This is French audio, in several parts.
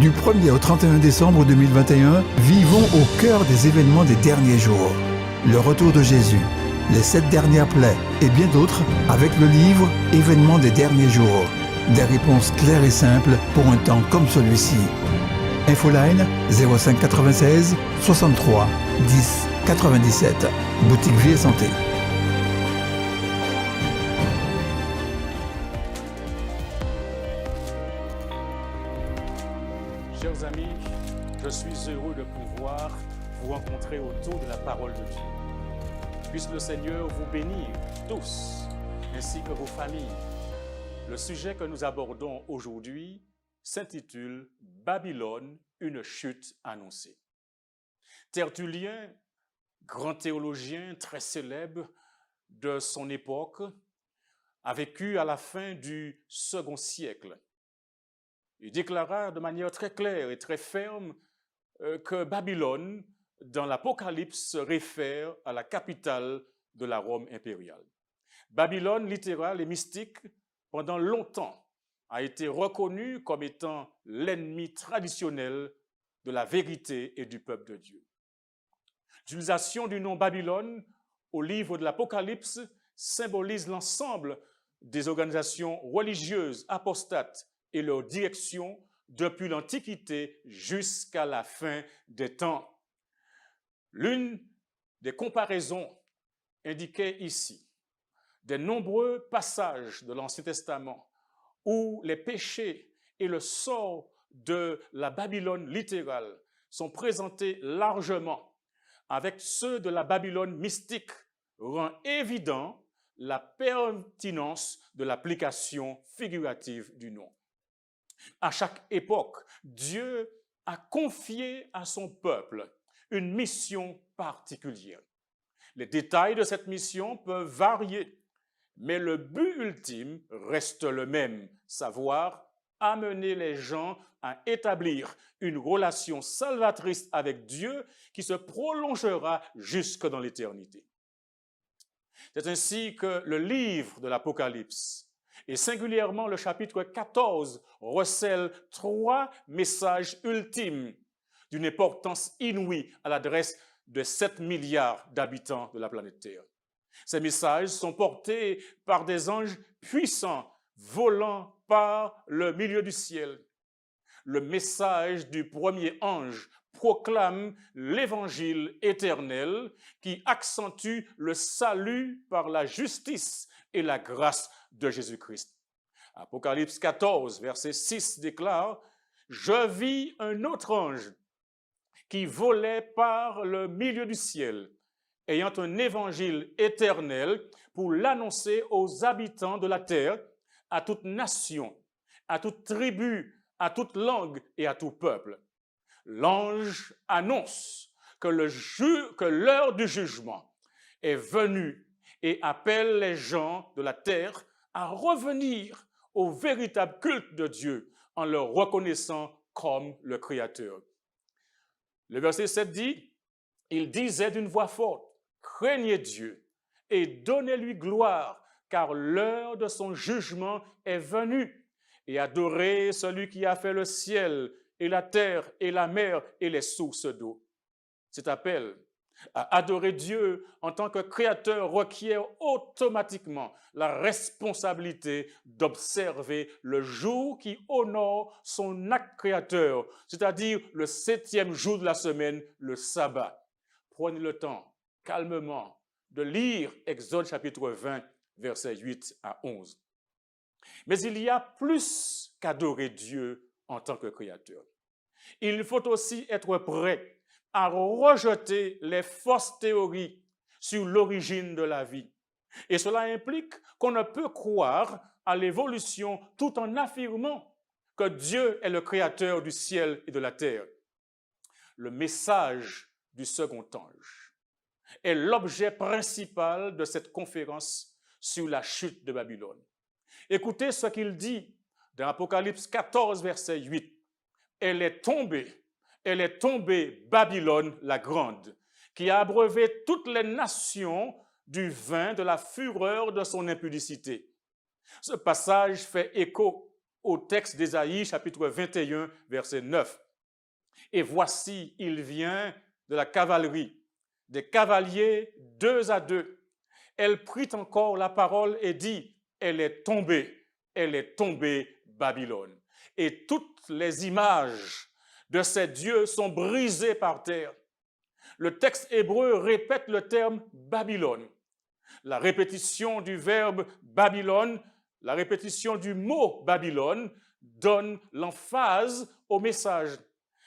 Du 1er au 31 décembre 2021, vivons au cœur des événements des derniers jours. Le retour de Jésus, les 7 dernières plaies et bien d'autres avec le livre « Événements des derniers jours ». Des réponses claires et simples pour un temps comme celui-ci. Infoline 05 96 63 10 97. Boutique Vie et Santé. Chers amis, je suis heureux de pouvoir vous rencontrer autour de la parole de Dieu. Puisse le Seigneur vous bénir tous, ainsi que vos familles. Le sujet que nous abordons aujourd'hui s'intitule « Babylone, une chute annoncée ». Tertullien, grand théologien très célèbre de son époque, a vécu à la fin du second siècle. Il déclara de manière très claire et très ferme que Babylone, dans l'Apocalypse, se réfère à la capitale de la Rome impériale. Babylone, littérale et mystique, pendant longtemps, a été reconnue comme étant l'ennemi traditionnel de la vérité et du peuple de Dieu. L'utilisation du nom Babylone au livre de l'Apocalypse symbolise l'ensemble des organisations religieuses apostates et leur direction depuis l'Antiquité jusqu'à la fin des temps. L'une des comparaisons indiquait ici des nombreux passages de l'Ancien Testament où les péchés et le sort de la Babylone littérale sont présentés largement avec ceux de la Babylone mystique, rend évident la pertinence de l'application figurative du nom. À chaque époque, Dieu a confié à son peuple une mission particulière. Les détails de cette mission peuvent varier, mais le but ultime reste le même, savoir amener les gens à établir une relation salvatrice avec Dieu qui se prolongera jusque dans l'éternité. C'est ainsi que le livre de l'Apocalypse, et singulièrement le chapitre 14, recèle 3 messages ultimes d'une importance inouïe à l'adresse de 7 milliards d'habitants de la planète Terre. Ces messages sont portés par des anges puissants volant par le milieu du ciel. Le message du premier ange proclame l'évangile éternel qui accentue le salut par la justice et la grâce de Jésus-Christ. Apocalypse 14, verset 6 déclare « Je vis un autre ange qui volait par le milieu du ciel, ayant un évangile éternel pour l'annoncer aux habitants de la terre, à toute nation, à toute tribu, à toute langue et à tout peuple. L'ange annonce que l'heure du jugement est venue et appelle les gens de la terre à revenir au véritable culte de Dieu en le reconnaissant comme le Créateur. » Le verset 7 dit, « Il disait d'une voix forte, craignez Dieu et donnez-lui gloire, car l'heure de son jugement est venue, et adorez celui qui a fait le ciel et la terre et la mer et les sources d'eau. » Cet appel à adorer Dieu en tant que créateur requiert automatiquement la responsabilité d'observer le jour qui honore son acte créateur, c'est-à-dire le 7e jour de la semaine, le sabbat. Prenez le temps, calmement, de lire Exode chapitre 20, versets 8 à 11. Mais il y a plus qu'adorer Dieu en tant que créateur. Il faut aussi être prêt à rejeter les fausses théories sur l'origine de la vie. Et cela implique qu'on ne peut croire à l'évolution tout en affirmant que Dieu est le créateur du ciel et de la terre. Le message du second ange est l'objet principal de cette conférence sur la chute de Babylone. Écoutez ce qu'il dit dans Apocalypse 14, verset 8. « Elle est tombée, Babylone la grande, qui a abreuvé toutes les nations du vin de la fureur de son impudicité. » Ce passage fait écho au texte d'Ésaïe, chapitre 21, verset 9. Et voici, il vient de la cavalerie, des cavaliers 2 à 2. Elle prit encore la parole et dit, elle est tombée Babylone. Et toutes les images de ces dieux sont brisées par terre. Le texte hébreu répète le terme Babylone. La répétition du verbe Babylone, la répétition du mot Babylone donne l'emphase au message.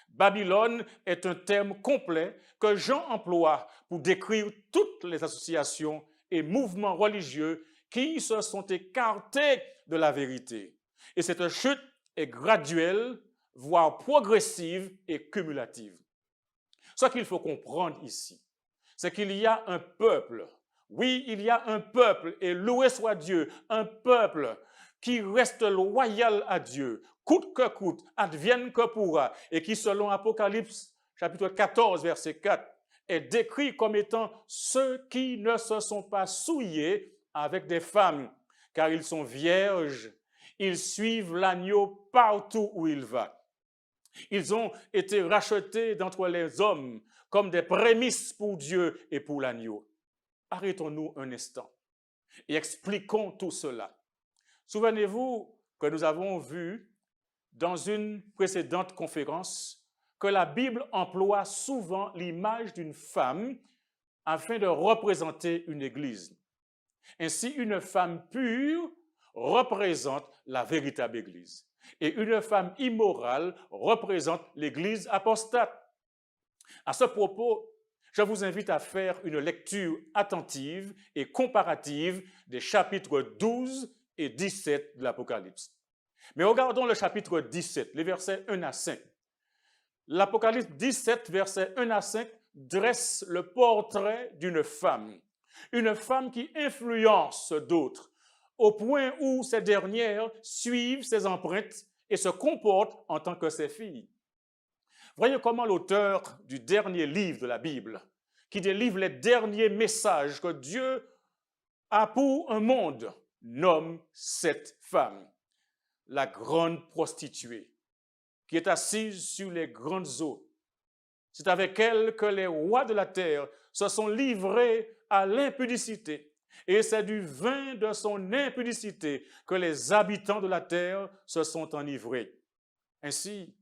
Babylone est un terme complet que Jean emploie pour décrire toutes les associations et mouvements religieux qui se sont écartés de la vérité. Et cette chute est graduelle, voire progressive et cumulative. Ce qu'il faut comprendre ici, c'est qu'il y a un peuple. Oui, il y a un peuple, et loué soit Dieu, un peuple qui reste loyal à Dieu, coûte que coûte, advienne que pourra, et qui, selon Apocalypse, chapitre 14, verset 4, est décrit comme étant ceux qui ne se sont pas souillés avec des femmes, car ils sont vierges, ils suivent l'agneau partout où il va. Ils ont été rachetés d'entre les hommes comme des prémices pour Dieu et pour l'agneau. Arrêtons-nous un instant et expliquons tout cela. Souvenez-vous que nous avons vu dans une précédente conférence que la Bible emploie souvent l'image d'une femme afin de représenter une église. Ainsi, une femme pure représente la véritable église et une femme immorale représente l'église apostate. À ce propos, je vous invite à faire une lecture attentive et comparative des chapitres 12 et 17 de l'Apocalypse. Mais regardons le chapitre 17, les versets 1 à 5. L'Apocalypse 17, versets 1 à 5, dresse le portrait d'une femme qui influence d'autres, au point où ces dernières suivent ses empreintes et se comportent en tant que ses filles. Voyez comment l'auteur du dernier livre de la Bible, qui délivre les derniers messages que Dieu a pour un monde, nomme cette femme, la grande prostituée, qui est assise sur les grandes eaux. C'est avec elle que les rois de la terre se sont livrés à l'impudicité. Et c'est du vin de son impudicité que les habitants de la terre se sont enivrés. Ainsi,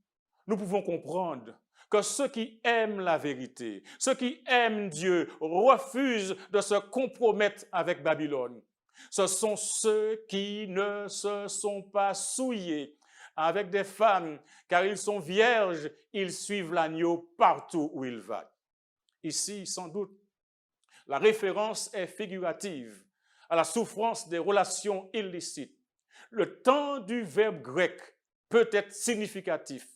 nous pouvons comprendre que ceux qui aiment la vérité, ceux qui aiment Dieu, refusent de se compromettre avec Babylone. Ce sont ceux qui ne se sont pas souillés avec des femmes, car ils sont vierges, ils suivent l'agneau partout où il va. Ici, sans doute, la référence est figurative à la souffrance des relations illicites. Le temps du verbe grec peut être significatif,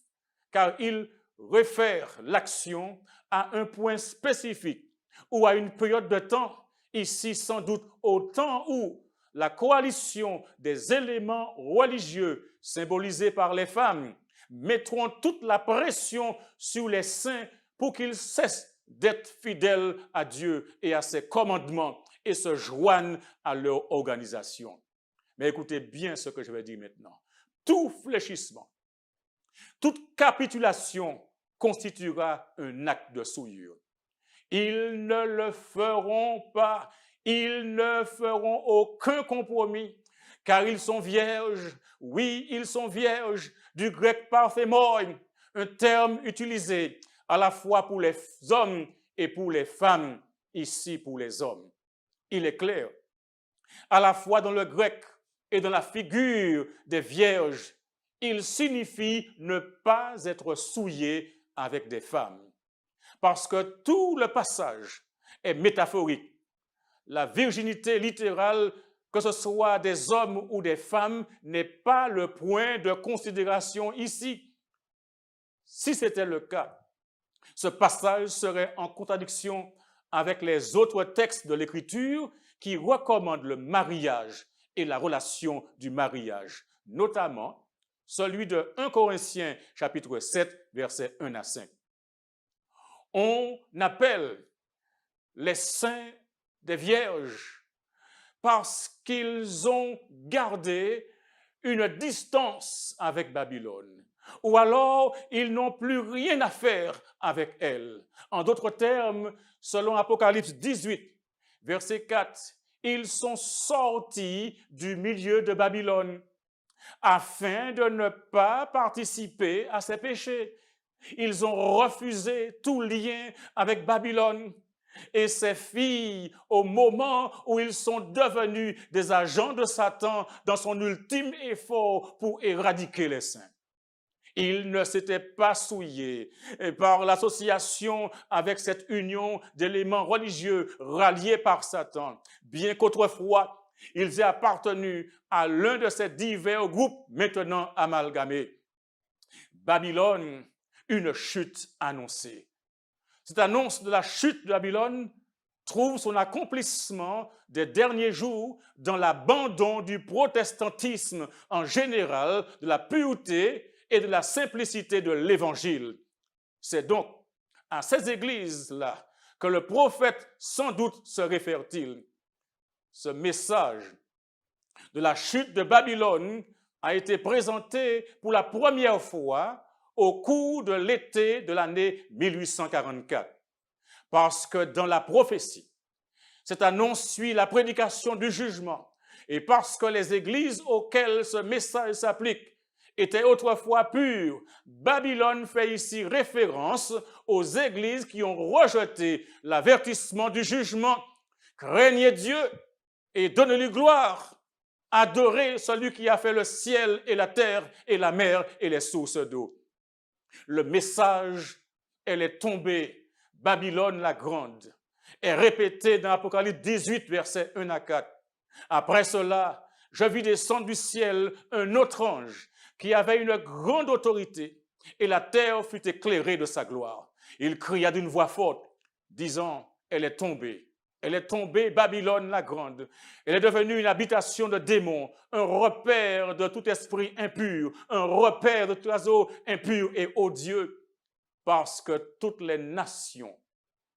car il réfère l'action à un point spécifique ou à une période de temps, ici sans doute au temps où la coalition des éléments religieux symbolisés par les femmes mettront toute la pression sur les saints pour qu'ils cessent d'être fidèles à Dieu et à ses commandements et se joignent à leur organisation. Mais écoutez bien ce que je vais dire maintenant. Tout fléchissement, toute capitulation constituera un acte de souillure. Ils ne le feront pas, ils ne feront aucun compromis, car ils sont vierges. Oui, ils sont vierges, du grec parthemoi, un terme utilisé à la fois pour les hommes et pour les femmes, ici pour les hommes. Il est clair, à la fois dans le grec et dans la figure des vierges, il signifie ne pas être souillé avec des femmes. Parce que tout le passage est métaphorique. La virginité littérale, que ce soit des hommes ou des femmes, n'est pas le point de considération ici. Si c'était le cas, ce passage serait en contradiction avec les autres textes de l'Écriture qui recommandent le mariage et la relation du mariage, notamment celui de 1 Corinthiens chapitre 7, versets 1 à 5. On appelle les saints des vierges parce qu'ils ont gardé une distance avec Babylone, ou alors ils n'ont plus rien à faire avec elle. En d'autres termes, selon Apocalypse 18, verset 4, ils sont sortis du milieu de Babylone afin de ne pas participer à ses péchés. Ils ont refusé tout lien avec Babylone. Et ces filles, au moment où ils sont devenus des agents de Satan dans son ultime effort pour éradiquer les saints, ils ne s'étaient pas souillés par l'association avec cette union d'éléments religieux ralliés par Satan, bien qu'autrefois, ils aient appartenu à l'un de ces divers groupes maintenant amalgamés. Babylone, une chute annoncée. Cette annonce de la chute de Babylone trouve son accomplissement des derniers jours dans l'abandon du protestantisme en général, de la pureté et de la simplicité de l'Évangile. C'est donc à ces églises-là que le prophète sans doute se réfère-t-il. Ce message de la chute de Babylone a été présenté pour la première fois au cours de l'été de l'année 1844. Parce que dans la prophétie, cette annonce suit la prédication du jugement et parce que les églises auxquelles ce message s'applique étaient autrefois pures, Babylone fait ici référence aux églises qui ont rejeté l'avertissement du jugement. Craignez Dieu et donnez-lui gloire. Adorez celui qui a fait le ciel et la terre et la mer et les sources d'eau. Le message, elle est tombée, Babylone la grande, est répété dans Apocalypse 18, versets 1 à 4. Après cela, je vis descendre du ciel un autre ange qui avait une grande autorité, et la terre fut éclairée de sa gloire. Il cria d'une voix forte, disant, elle est tombée, Babylone la grande. Elle est devenue une habitation de démons, un repère de tout esprit impur, un repère de tout oiseau impur et odieux, parce que toutes les nations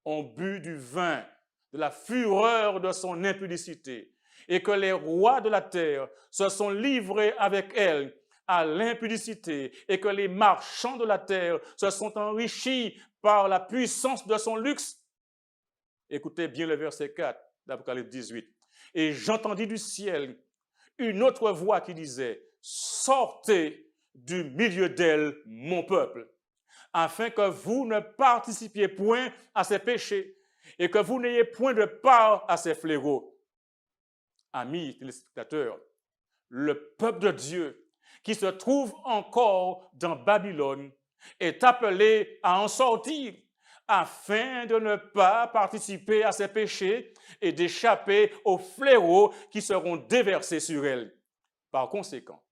ont bu du vin de la fureur de son impudicité, et que les rois de la terre se sont livrés avec elle à l'impudicité, et que les marchands de la terre se sont enrichis par la puissance de son luxe. Écoutez bien le verset 4 d'Apocalypse 18. Et j'entendis du ciel une autre voix qui disait, sortez du milieu d'elle, mon peuple, afin que vous ne participiez point à ses péchés et que vous n'ayez point de part à ses fléaux. Amis téléspectateurs, le peuple de Dieu qui se trouve encore dans Babylone est appelé à en sortir afin de ne pas participer à ses péchés et d'échapper aux fléaux qui seront déversés sur elle. Par conséquent,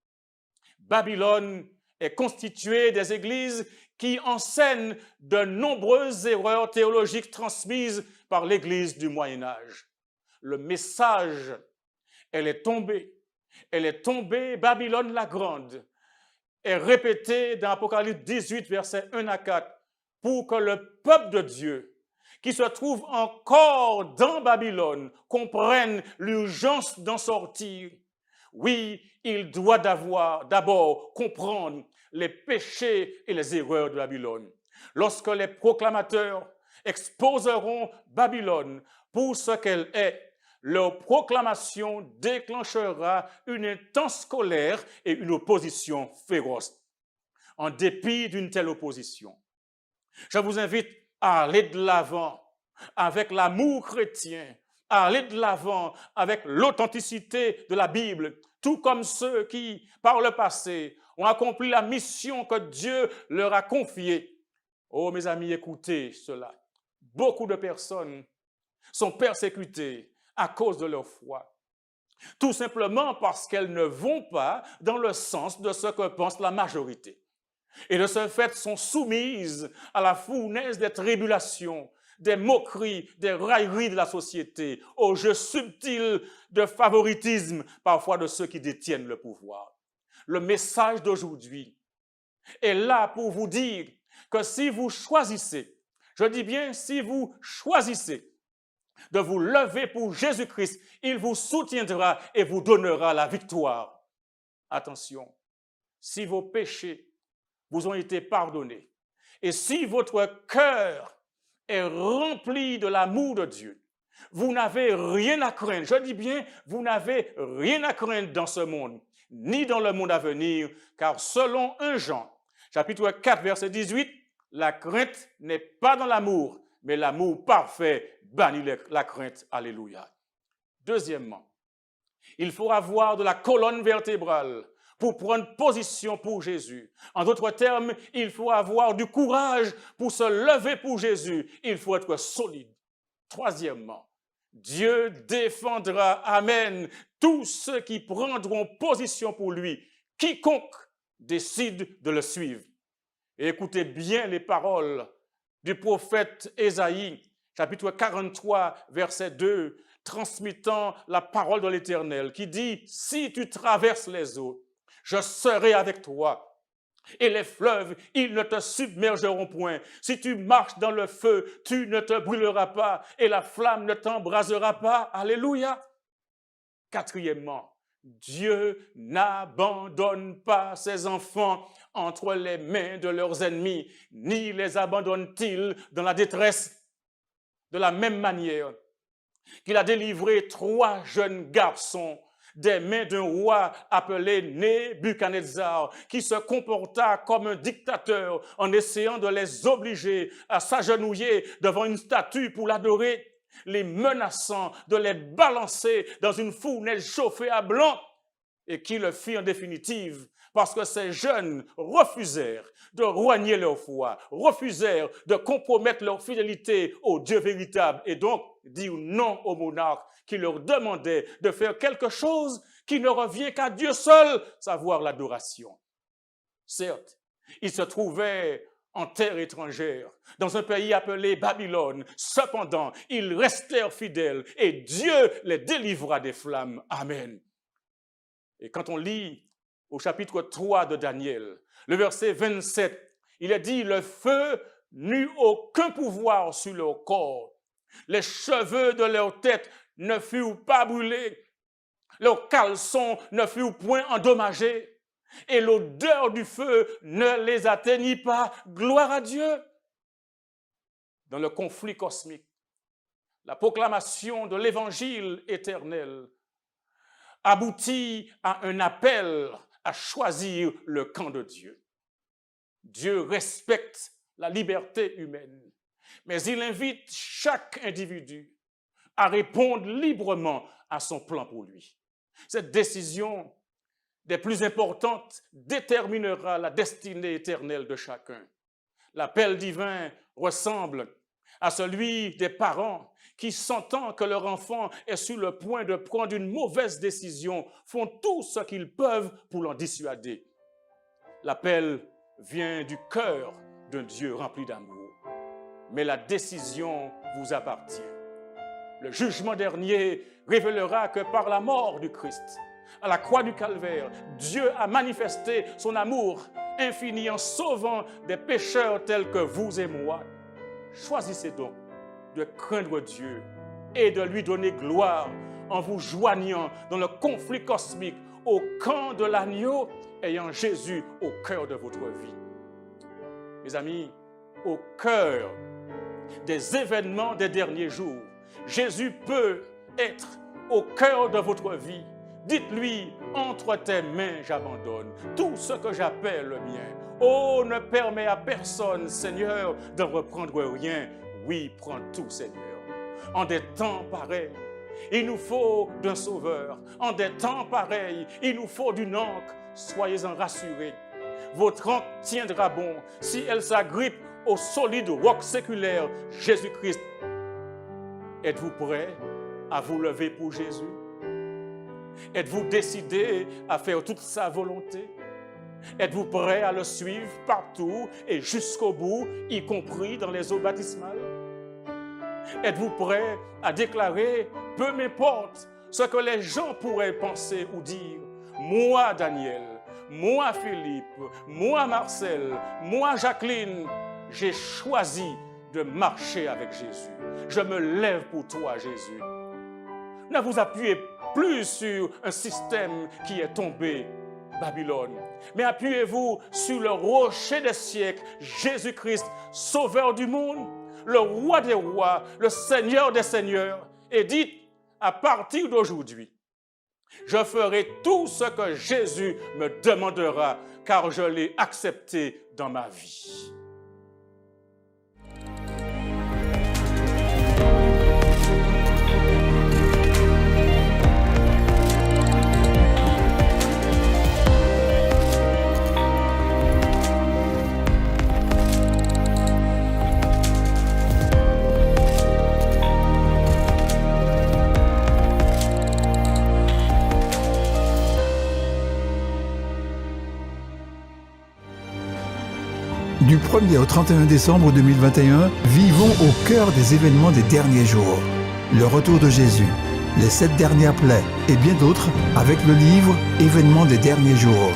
Babylone est constituée des églises qui enseignent de nombreuses erreurs théologiques transmises par l'Église du Moyen-Âge. Le message, elle est tombée, Babylone la grande, est répété dans Apocalypse 18, versets 1 à 4, pour que le peuple de Dieu, qui se trouve encore dans Babylone, comprenne l'urgence d'en sortir. Oui, il doit d'abord comprendre les péchés et les erreurs de Babylone. Lorsque les proclamateurs exposeront Babylone pour ce qu'elle est, leur proclamation déclenchera une intense colère et une opposition féroce. En dépit d'une telle opposition, je vous invite à aller de l'avant avec l'amour chrétien, à aller de l'avant avec l'authenticité de la Bible, tout comme ceux qui, par le passé, ont accompli la mission que Dieu leur a confiée. Oh, mes amis, écoutez cela. Beaucoup de personnes sont persécutées à cause de leur foi, tout simplement parce qu'elles ne vont pas dans le sens de ce que pense la majorité. Et de ce fait sont soumises à la fournaise des tribulations, des moqueries, des railleries de la société, au jeu subtil de favoritisme, parfois de ceux qui détiennent le pouvoir. Le message d'aujourd'hui est là pour vous dire que si vous choisissez, je dis bien si vous choisissez de vous lever pour Jésus-Christ, il vous soutiendra et vous donnera la victoire. attention, si vos péchés vous ont été pardonnés et si votre cœur est rempli de l'amour de Dieu, vous n'avez rien à craindre. Je dis bien, vous n'avez rien à craindre dans ce monde, ni dans le monde à venir, car selon 1 Jean, chapitre 4, verset 18, la crainte n'est pas dans l'amour, mais l'amour parfait bannit la crainte. Alléluia. Deuxièmement, il faut avoir de la colonne vertébrale pour prendre position pour Jésus. En d'autres termes, il faut avoir du courage pour se lever pour Jésus. Il faut être solide. Troisièmement, Dieu défendra, amen, tous ceux qui prendront position pour lui, quiconque décide de le suivre. Et écoutez bien les paroles du prophète Ésaïe, chapitre 43, verset 2, transmettant la parole de l'Éternel, qui dit « Si tu traverses les eaux, je serai avec toi. Et les fleuves, ils ne te submergeront point. Si tu marches dans le feu, tu ne te brûleras pas et la flamme ne t'embrasera pas. » Alléluia. Quatrièmement, Dieu n'abandonne pas ses enfants entre les mains de leurs ennemis, ni les abandonne-t-il dans la détresse. De la même manière qu'il a délivré 3 jeunes garçons des mains d'un roi appelé Nebuchadnezzar, qui se comporta comme un dictateur en essayant de les obliger à s'agenouiller devant une statue pour l'adorer, les menaçant de les balancer dans une fournaise chauffée à blanc, et qui le fit en définitive parce que ces jeunes refusèrent de rogner leur foi, refusèrent de compromettre leur fidélité au Dieu véritable et donc dire non au monarque qui leur demandait de faire quelque chose qui ne revient qu'à Dieu seul, savoir l'adoration. Certes, ils se trouvaient en terre étrangère, dans un pays appelé Babylone. Cependant, ils restèrent fidèles et Dieu les délivra des flammes. Amen. Et quand on lit au chapitre 3 de Daniel, le verset 27, il est dit « Le feu n'eut aucun pouvoir sur leur corps. Les cheveux de leur tête ne furent pas brûlés. Leurs caleçons ne furent point endommagés. Et l'odeur du feu ne les atteignit pas. Gloire à Dieu. » Dans le conflit cosmique, la proclamation de l'évangile éternel aboutit à un appel à choisir le camp de Dieu. Dieu respecte la liberté humaine, mais il invite chaque individu à répondre librement à son plan pour lui. Cette décision des plus importantes déterminera la destinée éternelle de chacun. L'appel divin ressemble à celui des parents qui, sentant que leur enfant est sur le point de prendre une mauvaise décision, font tout ce qu'ils peuvent pour l'en dissuader. L'appel vient du cœur d'un Dieu rempli d'amour. Mais la décision vous appartient. Le jugement dernier révélera que par la mort du Christ, à la croix du Calvaire, Dieu a manifesté son amour infini en sauvant des pécheurs tels que vous et moi. Choisissez donc de craindre Dieu et de lui donner gloire en vous joignant dans le conflit cosmique au camp de l'agneau, ayant Jésus au cœur de votre vie. Mes amis, au cœur des événements des derniers jours, Jésus peut être au cœur de votre vie. Dites-lui, entre tes mains j'abandonne tout ce que j'appelle le mien. Oh, ne permets à personne, Seigneur, d'en reprendre rien. Oui, prends tout, Seigneur. En des temps pareils, il nous faut d'un sauveur. En des temps pareils, il nous faut d'une ancre. Soyez-en rassurés. Votre ancre tiendra bon si elle s'agrippe au solide roc séculaire, Jésus-Christ. Êtes-vous prêts à vous lever pour Jésus? Êtes-vous décidé à faire toute sa volonté? Êtes-vous prêt à le suivre partout et jusqu'au bout, y compris dans les eaux baptismales? Êtes-vous prêt à déclarer, peu m'importe ce que les gens pourraient penser ou dire, moi Daniel, moi Philippe, moi Marcel, moi Jacqueline, j'ai choisi de marcher avec Jésus. Je me lève pour toi, Jésus. Ne vous appuyez plus sur un système qui est tombé, Babylone, mais appuyez-vous sur le rocher des siècles, Jésus-Christ, sauveur du monde, le roi des rois, le Seigneur des seigneurs, et dites, à partir d'aujourd'hui, je ferai tout ce que Jésus me demandera, car je l'ai accepté dans ma vie. Du 1er au 31 décembre 2021, vivons au cœur des événements des derniers jours. Le retour de Jésus, les 7 dernières plaies et bien d'autres avec le livre « Événements des derniers jours ».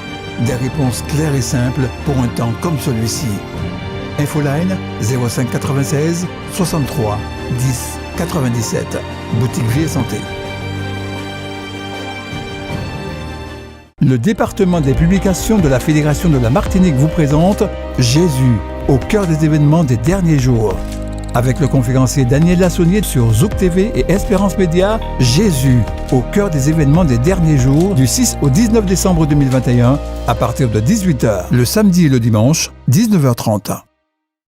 Des réponses claires et simples pour un temps comme celui-ci. Infoline 05 96 63 10 97. Boutique Vie et Santé. Le département des publications de la Fédération de la Martinique vous présente Jésus, au cœur des événements des derniers jours. Avec le conférencier Daniel Lassonnier sur Zouk TV et Espérance Média, Jésus, au cœur des événements des derniers jours, du 6 au 19 décembre 2021, à partir de 18h, le samedi et le dimanche, 19h30.